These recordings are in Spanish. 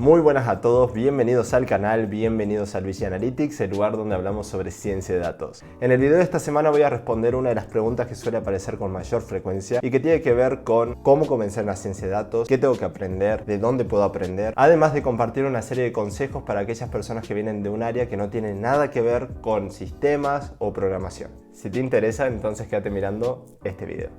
Muy buenas a todos, bienvenidos al canal, bienvenidos a Luigi Analytics, el lugar donde hablamos sobre ciencia de datos. En el video de esta semana voy a responder una de las preguntas que suele aparecer con mayor frecuencia y que tiene que ver con cómo comenzar en la ciencia de datos, qué tengo que aprender, de dónde puedo aprender, además de compartir una serie de consejos para aquellas personas que vienen de un área que no tiene nada que ver con sistemas o programación. Si te interesa, entonces quédate mirando este video.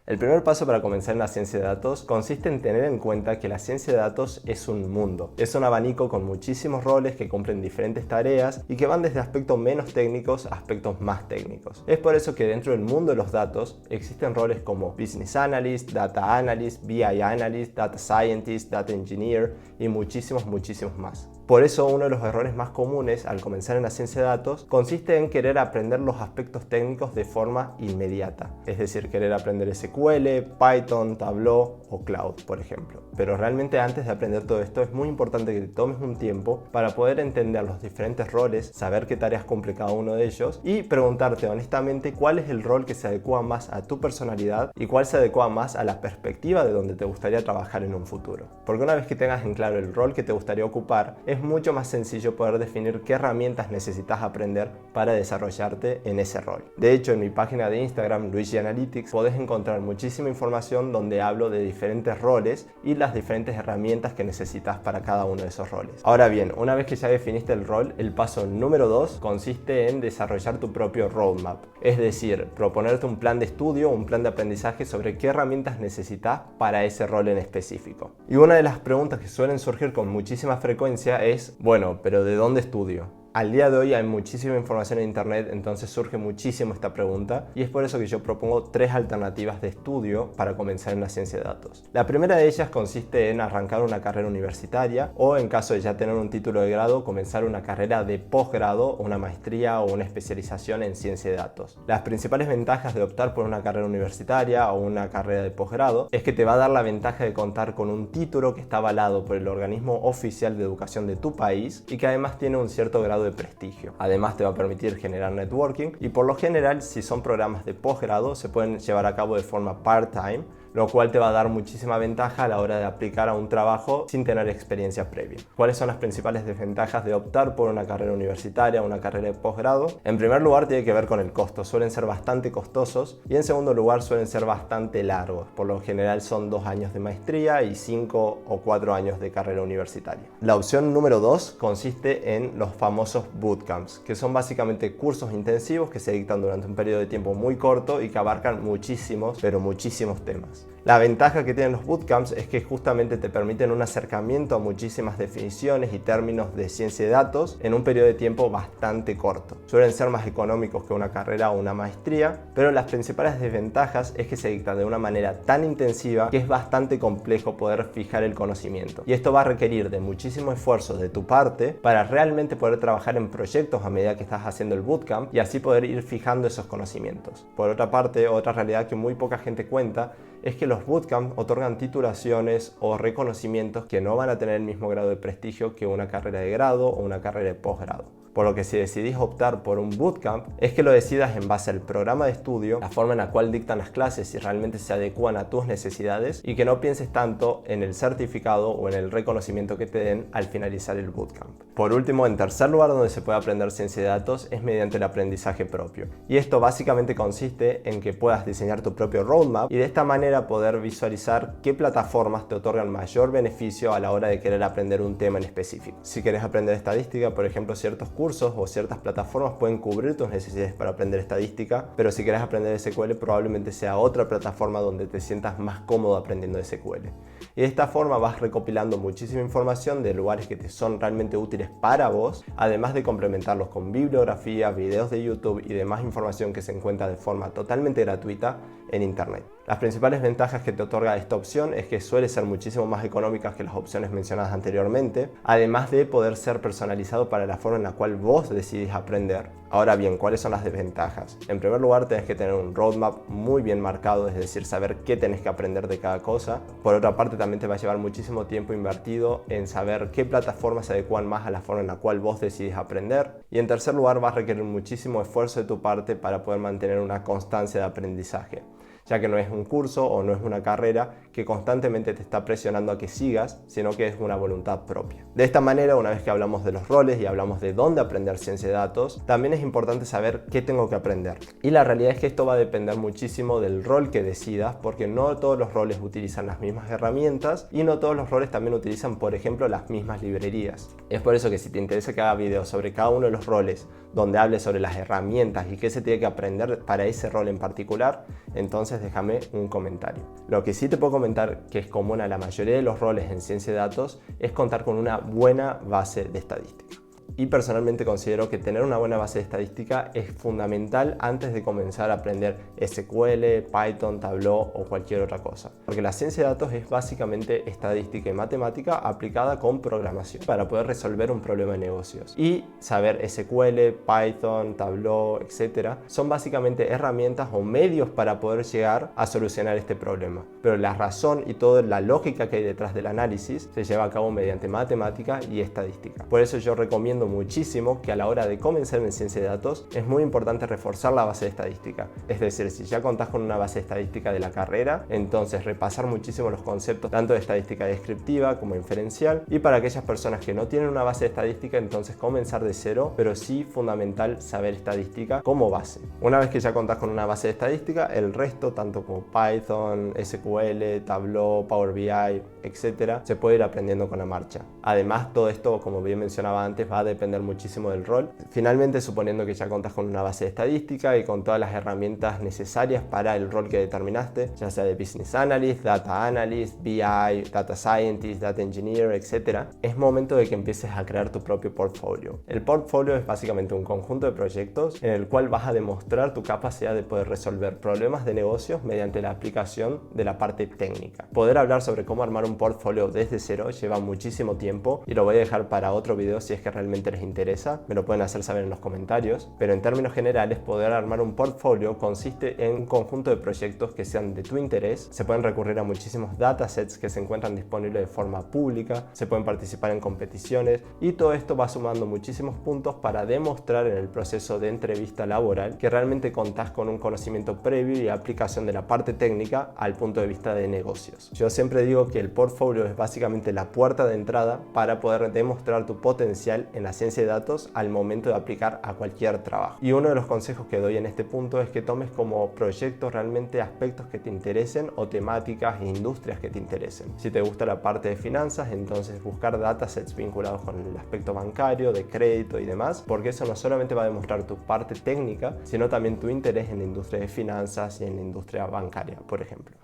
El primer paso para comenzar en la ciencia de datos consiste en tener en cuenta que la ciencia de datos es un mundo. Es un abanico con muchísimos roles que cumplen diferentes tareas y que van desde aspectos menos técnicos a aspectos más técnicos. Es por eso que dentro del mundo de los datos existen roles como Business Analyst, Data Analyst, BI Analyst, Data Scientist, Data Engineer y muchísimos más. Por eso uno de los errores más comunes al comenzar en la ciencia de datos consiste en querer aprender los aspectos técnicos de forma inmediata, es decir, querer aprender SQL, Python, Tableau o Cloud, por ejemplo. Pero realmente antes de aprender todo esto es muy importante que te tomes un tiempo para poder entender los diferentes roles, saber qué tareas cumple cada uno de ellos y preguntarte honestamente cuál es el rol que se adecua más a tu personalidad y cuál se adecua más a la perspectiva de donde te gustaría trabajar en un futuro. Porque una vez que tengas en claro el rol que te gustaría ocupar, es mucho más sencillo poder definir qué herramientas necesitas aprender para desarrollarte en ese rol. De hecho, en mi página de Instagram, Luigi Analytics, podés encontrar muchísima información donde hablo de diferentes roles y las diferentes herramientas que necesitas para cada uno de esos roles. Ahora bien, una vez que ya definiste el rol, el paso número 2 consiste en desarrollar tu propio roadmap. Es decir, proponerte un plan de estudio, un plan de aprendizaje sobre qué herramientas necesitas para ese rol en específico. Y una de las preguntas que suelen surgir con muchísima frecuencia es, bueno, pero ¿de dónde estudio? Al día de hoy hay muchísima información en internet, entonces surge muchísimo esta pregunta y es por eso que yo propongo 3 alternativas de estudio para comenzar en la ciencia de datos. La primera de ellas consiste en arrancar una carrera universitaria o, en caso de ya tener un título de grado, comenzar una carrera de posgrado, una maestría o una especialización en ciencia de datos. Las principales ventajas de optar por una carrera universitaria o una carrera de posgrado es que te va a dar la ventaja de contar con un título que está avalado por el organismo oficial de educación de tu país y que además tiene un cierto grado de prestigio. Además te va a permitir generar networking y por lo general, si son programas de posgrado, se pueden llevar a cabo de forma part-time, lo cual te va a dar muchísima ventaja a la hora de aplicar a un trabajo sin tener experiencia previa. ¿Cuáles son las principales desventajas de optar por una carrera universitaria o una carrera de posgrado? En primer lugar, tiene que ver con el costo. Suelen ser bastante costosos y en segundo lugar suelen ser bastante largos. Por lo general son 2 años de maestría y 5 o 4 años de carrera universitaria. La opción número 2 consiste en los famosos bootcamps, que son básicamente cursos intensivos que se dictan durante un periodo de tiempo muy corto y que abarcan muchísimos, pero muchísimos temas. La ventaja que tienen los bootcamps es que justamente te permiten un acercamiento a muchísimas definiciones y términos de ciencia de datos en un periodo de tiempo bastante corto. Suelen ser más económicos que una carrera o una maestría, pero las principales desventajas es que se dictan de una manera tan intensiva que es bastante complejo poder fijar el conocimiento. Y esto va a requerir de muchísimo esfuerzo de tu parte para realmente poder trabajar en proyectos a medida que estás haciendo el bootcamp y así poder ir fijando esos conocimientos. Por otra parte, otra realidad que muy poca gente cuenta es que los bootcamps otorgan titulaciones o reconocimientos que no van a tener el mismo grado de prestigio que una carrera de grado o una carrera de posgrado. Por lo que si decidís optar por un bootcamp, es que lo decidas en base al programa de estudio, la forma en la cual dictan las clases si realmente se adecuan a tus necesidades y que no pienses tanto en el certificado o en el reconocimiento que te den al finalizar el bootcamp. Por último, en tercer lugar donde se puede aprender ciencia de datos es mediante el aprendizaje propio. Y esto básicamente consiste en que puedas diseñar tu propio roadmap y de esta manera poder visualizar qué plataformas te otorgan mayor beneficio a la hora de querer aprender un tema en específico. Si quieres aprender estadística, por ejemplo, ciertos cursos o ciertas plataformas pueden cubrir tus necesidades para aprender estadística, pero si quieres aprender SQL probablemente sea otra plataforma donde te sientas más cómodo aprendiendo SQL. Y de esta forma vas recopilando muchísima información de lugares que te son realmente útiles para vos, además de complementarlos con bibliografía, videos de YouTube y demás información que se encuentra de forma totalmente gratuita en internet. Las principales ventajas que te otorga esta opción es que suele ser muchísimo más económica que las opciones mencionadas anteriormente, además de poder ser personalizado para la forma en la cual vos decidís aprender. Ahora bien, ¿cuáles son las desventajas? En primer lugar, tenés que tener un roadmap muy bien marcado, es decir, saber qué tenés que aprender de cada cosa. Por otra parte, también te va a llevar muchísimo tiempo invertido en saber qué plataformas se adecuan más a la forma en la cual vos decidís aprender. Y en tercer lugar, va a requerir muchísimo esfuerzo de tu parte para poder mantener una constancia de aprendizaje, ya que no es un curso o no es una carrera que constantemente te está presionando a que sigas, sino que es una voluntad propia. De esta manera, una vez que hablamos de los roles y hablamos de dónde aprender ciencia de datos, también es importante saber qué tengo que aprender. Y la realidad es que esto va a depender muchísimo del rol que decidas, porque no todos los roles utilizan las mismas herramientas y no todos los roles también utilizan, por ejemplo, las mismas librerías. Es por eso que si te interesa que haga videos sobre cada uno de los roles, donde hable sobre las herramientas y qué se tiene que aprender para ese rol en particular, entonces déjame un comentario. Lo que sí te puedo comentar que es común a la mayoría de los roles en ciencia de datos es contar con una buena base de estadística. Y personalmente considero que tener una buena base de estadística es fundamental antes de comenzar a aprender SQL, Python, Tableau o cualquier otra cosa. Porque la ciencia de datos es básicamente estadística y matemática aplicada con programación para poder resolver un problema de negocios. Y saber SQL, Python, Tableau, etc. son básicamente herramientas o medios para poder llegar a solucionar este problema. Pero la razón y toda la lógica que hay detrás del análisis se lleva a cabo mediante matemática y estadística. Por eso yo recomiendo muchísimo que a la hora de comenzar en ciencia de datos es muy importante reforzar la base de estadística. Es decir, si ya contás con una base de estadística de la carrera, entonces repasar muchísimo los conceptos tanto de estadística descriptiva como inferencial, y para aquellas personas que no tienen una base de estadística, entonces comenzar de cero, pero sí fundamental saber estadística como base. Una vez que ya contás con una base de estadística, el resto, tanto como Python, SQL, Tableau, Power BI, etc., se puede ir aprendiendo con la marcha. Además, todo esto, como bien mencionaba antes, va a depender muchísimo del rol. Finalmente, suponiendo que ya contás con una base de estadística y con todas las herramientas necesarias para el rol que determinaste, ya sea de Business Analyst, Data Analyst, BI, Data Scientist, Data Engineer, etc., es momento de que empieces a crear tu propio portfolio. El portfolio es básicamente un conjunto de proyectos en el cual vas a demostrar tu capacidad de poder resolver problemas de negocios mediante la aplicación de la parte técnica. Poder hablar sobre cómo armar un portfolio desde cero lleva muchísimo tiempo y lo voy a dejar para otro video si es que realmente les interesa, me lo pueden hacer saber en los comentarios, pero en términos generales poder armar un portfolio consiste en un conjunto de proyectos que sean de tu interés. Se pueden recurrir a muchísimos datasets que se encuentran disponibles de forma pública, se pueden participar en competiciones y todo esto va sumando muchísimos puntos para demostrar en el proceso de entrevista laboral que realmente contás con un conocimiento previo y aplicación de la parte técnica al punto de vista de negocios. Yo siempre digo que el portfolio es básicamente la puerta de entrada para poder demostrar tu potencial en la ciencia de datos al momento de aplicar a cualquier trabajo. Y uno de los consejos que doy en este punto es que tomes como proyectos realmente aspectos que te interesen o temáticas e industrias que te interesen. Si te gusta la parte de finanzas, entonces buscar datasets vinculados con el aspecto bancario, de crédito y demás, porque eso no solamente va a demostrar tu parte técnica, sino también tu interés en la industria de finanzas y en la industria bancaria, por ejemplo.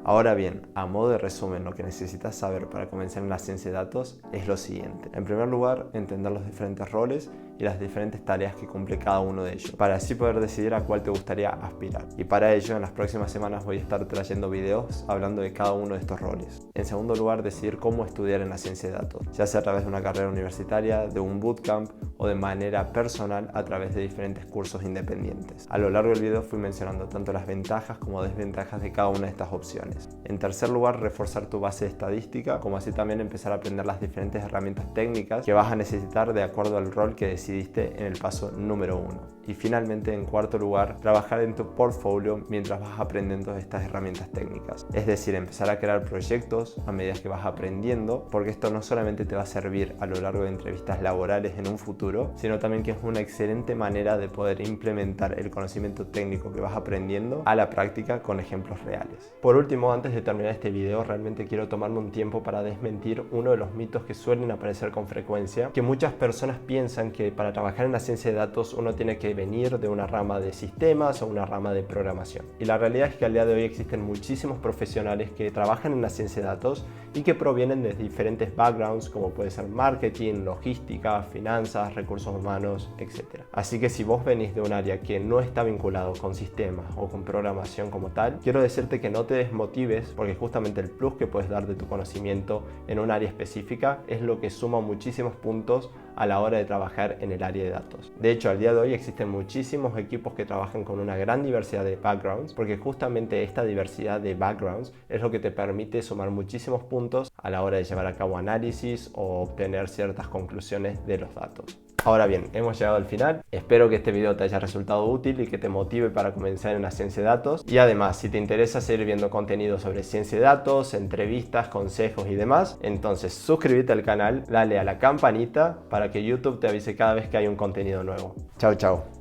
Ahora bien, a modo de resumen, lo que necesitas saber para comenzar en la ciencia de datos es lo siguiente. En primer lugar, entender los diferentes roles y las diferentes tareas que cumple cada uno de ellos, para así poder decidir a cuál te gustaría aspirar. Y para ello, en las próximas semanas voy a estar trayendo videos hablando de cada uno de estos roles. En segundo lugar, decidir cómo estudiar en la ciencia de datos, ya sea a través de una carrera universitaria, de un bootcamp o de manera personal a través de diferentes cursos independientes. A lo largo del video fui mencionando tanto las ventajas como desventajas de cada una de estas opciones. En tercer lugar, reforzar tu base de estadística, como así también empezar a aprender las diferentes herramientas técnicas que vas a necesitar de acuerdo al rol que decidiste en el paso número 1. Y finalmente, en cuarto lugar, trabajar en tu portfolio mientras vas aprendiendo estas herramientas técnicas. Es decir, empezar a crear proyectos a medida que vas aprendiendo, porque esto no solamente te va a servir a lo largo de entrevistas laborales en un futuro, sino también que es una excelente manera de poder implementar el conocimiento técnico que vas aprendiendo a la práctica con ejemplos reales. Por último, antes de terminar este video, realmente quiero tomarme un tiempo para desmentir uno de los mitos que suelen aparecer con frecuencia, que muchas personas piensan que para trabajar en la ciencia de datos uno tiene que venir de una rama de sistemas o una rama de programación. Y la realidad es que al día de hoy existen muchísimos profesionales que trabajan en la ciencia de datos y que provienen de diferentes backgrounds, como puede ser marketing, logística, finanzas, recursos humanos, etc. Así que si vos venís de un área que no está vinculado con sistemas o con programación como tal, quiero decirte que no te desmotives, porque justamente el plus que puedes dar de tu conocimiento en un área específica es lo que suma muchísimos puntos a la hora de trabajar en el área de datos. De hecho, al día de hoy existen muchísimos equipos que trabajan con una gran diversidad de backgrounds, porque justamente esta diversidad de backgrounds es lo que te permite sumar muchísimos puntos a la hora de llevar a cabo análisis o obtener ciertas conclusiones de los datos. Ahora bien, hemos llegado al final. Espero que este video te haya resultado útil y que te motive para comenzar en la ciencia de datos. Y además, si te interesa seguir viendo contenido sobre ciencia de datos, entrevistas, consejos y demás, entonces suscríbete al canal, dale a la campanita para que YouTube te avise cada vez que hay un contenido nuevo. Chao, chao.